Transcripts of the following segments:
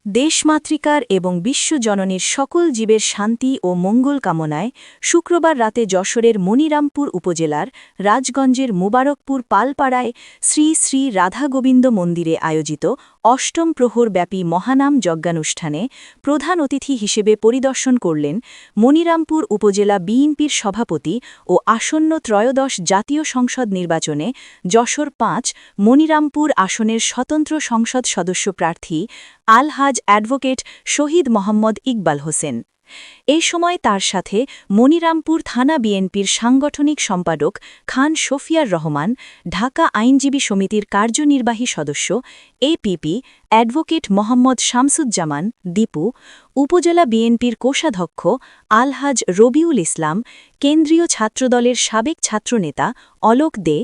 দেশমাতৃকার এবং বিশ্বজননীর সকল জীবের শান্তি ও মঙ্গল কামনায় শুক্রবার রাতে যশোরের মনিরামপুর উপজেলার রাজগঞ্জের মুবারকপুর পালপাড়ায় শ্রী শ্রী রাধাগোবিন্দ মন্দিরে আয়োজিত অষ্টম প্রহরব্যাপী মহানাম যজ্ঞানুষ্ঠানে প্রধান অতিথি হিসেবে পরিদর্শন করলেন মনিরামপুর উপজেলা বিএনপির সভাপতি ও আসন্ন ত্রয়োদশ জাতীয় সংসদ নির্বাচনে যশোর ৫ মনিরামপুর আসনের স্বতন্ত্র সংসদ সদস্য প্রার্থী আলহাজ অ্যাডভোকেট শহীদ মোহাম্মদ ইকবাল হোসেন। এই সময় তার সাথে মনিরামপুর থানা বিএনপির সাংগঠনিক সম্পাদক খান শফিয়ার রহমান, ঢাকা আইনজীবী সমিতির কার্যনির্বাহী সদস্য এপিপি অ্যাডভোকেট মোহাম্মদ শামসুজ্জামান দীপু, উপজেলা বিএনপির কোষাধ্যক্ষ আলহাজ রবিউল ইসলাম, কেন্দ্রীয় ছাত্রদলের সাবেক ছাত্রনেতা অলোক দে,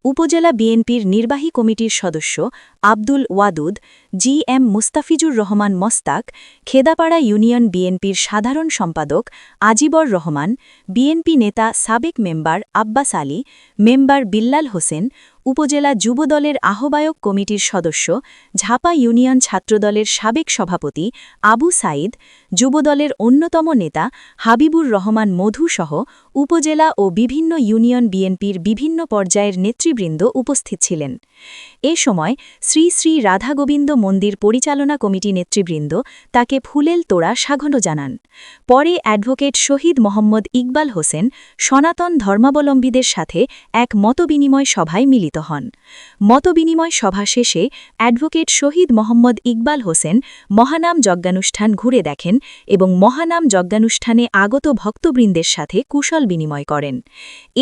উপজেলা বিএনপির নির্বাহী কমিটির সদস্য আব্দুল ওয়াদুদ, জিএম মুস্তাফিজুর রহমান মস্তাক, খেদাপাড়া ইউনিয়ন বিএনপির সাধারণ সম্পাদক আজিবর রহমান, বিএনপি নেতা সাবেক মেম্বার আব্বাস আলী, মেম্বার বিল্লাল হোসেন, উপজেলা যুবদলের আহ্বায়ক কমিটির সদস্য, ঝাপা ইউনিয়ন ছাত্রদলের সাবেক সভাপতি আবু সাইদ, যুবদলের অন্যতম নেতা হাবিবুর রহমান মধু সহ উপজেলা ও বিভিন্ন ইউনিয়ন বিএনপির বিভিন্ন পর্যায়ের নেতৃবৃন্দ উপস্থিত ছিলেন। এ সময় শ্রী শ্রী রাধাগোবিন্দ মন্দির পরিচালনা কমিটি নেতৃবৃন্দ তাকে ফুলেল তোড়া স্বাগত জানান। পরে অ্যাডভোকেট শহীদ মোহাম্মদ ইকবাল হোসেন সনাতন ধর্মাবলম্বীদের সাথে এক মতবিনিময় সভায় মিলিত হন। মতবিনিময় সভা শেষে অ্যাডভোকেট শহীদ মোহাম্মদ ইকবাল হোসেন মহানাম যজ্ঞানুষ্ঠান ঘুরে দেখেন এবং মহানাম যজ্ঞানুষ্ঠানে আগত ভক্তবৃন্দের সাথে কুশল বিনিময় করেন।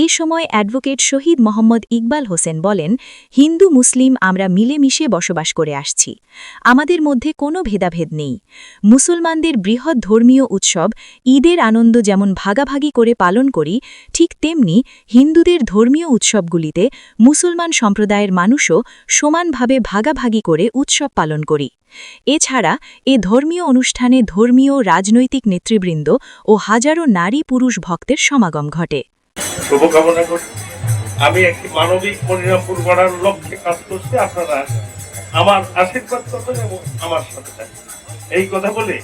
এ সময় অ্যাডভোকেট শহীদ মোহাম্মদ ইকবাল হোসেন বলেন, হিন্দু মুসলিম আমরা মিলেমিশে বসবাস করে আসছি। আমাদের মধ্যে কোনো ভেদাভেদ নেই। মুসলমানদের বৃহৎ ধর্মীয় উৎসব ঈদের আনন্দ যেমন ভাগাভাগি করে পালন করি, ঠিক তেমনি হিন্দুদের ধর্মীয় উৎসবগুলিতে মুসলমান সম্প্রদায়ের মানুষও সমানভাবে ভাগাভাগি করে উৎসব পালন করি। এছাড়া এ ধর্মীয় অনুষ্ঠানে ধর্মীয় রাজনৈতিক নেতৃবৃন্দ ও হাজারো নারী পুরুষ ভক্তের সমাগম ঘটে। শুভকামনা করি। আমি একটি মানবিক মনিরামপুর গড়ার লক্ষ্যে কাজ করছি। আপনারা আমার আশীর্বাদ করবেন এবং আমার সাথে থাকবেন। এই কথা বলে